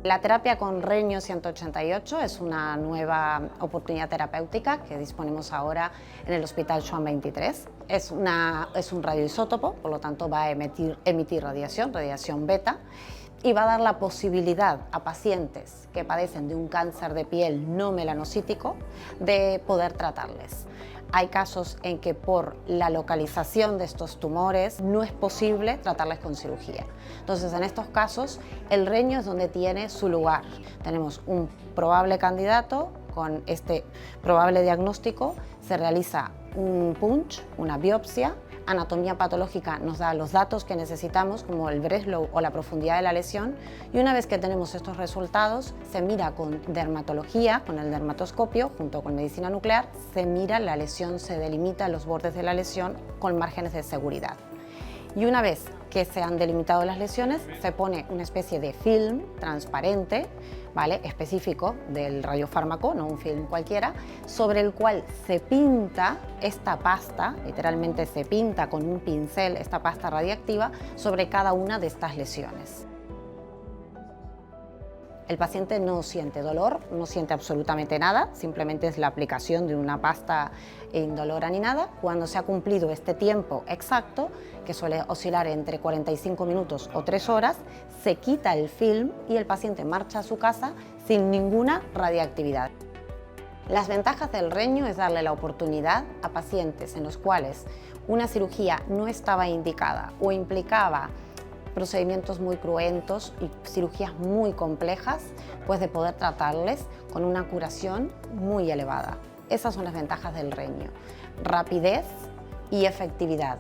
La terapia con Reño 188 es una nueva oportunidad terapéutica que disponemos ahora en el Hospital Joan 23. Es un radioisótopo, por lo tanto va a emitir radiación beta, y va a dar la posibilidad a pacientes que padecen de un cáncer de piel no melanocítico de poder tratarles. Hay casos en que por la localización de estos tumores no es posible tratarles con cirugía. Entonces, en estos casos, el Reño es donde tiene su lugar. Tenemos un probable candidato, con este probable diagnóstico se realiza un punch, una biopsia. Anatomía patológica nos da los datos que necesitamos, como el Breslow o la profundidad de la lesión, y una vez que tenemos estos resultados, se mira con dermatología, con el dermatoscopio, junto con medicina nuclear, se mira la lesión, se delimita los bordes de la lesión con márgenes de seguridad. Y una vez que se han delimitado las lesiones, se pone una especie de film transparente, ¿vale?, específico del radiofármaco, no un film cualquiera, sobre el cual se pinta esta pasta, literalmente se pinta con un pincel esta pasta radiactiva sobre cada una de estas lesiones. El paciente no siente dolor, no siente absolutamente nada, simplemente es la aplicación de una pasta indolora ni nada. Cuando se ha cumplido este tiempo exacto, que suele oscilar entre 45 minutos o 3 horas, se quita el film y el paciente marcha a su casa sin ninguna radiactividad. Las ventajas del Reño es darle la oportunidad a pacientes en los cuales una cirugía no estaba indicada o implicaba procedimientos muy cruentos y cirugías muy complejas, pues de poder tratarles con una curación muy elevada. Esas son las ventajas del Reño: rapidez y efectividad.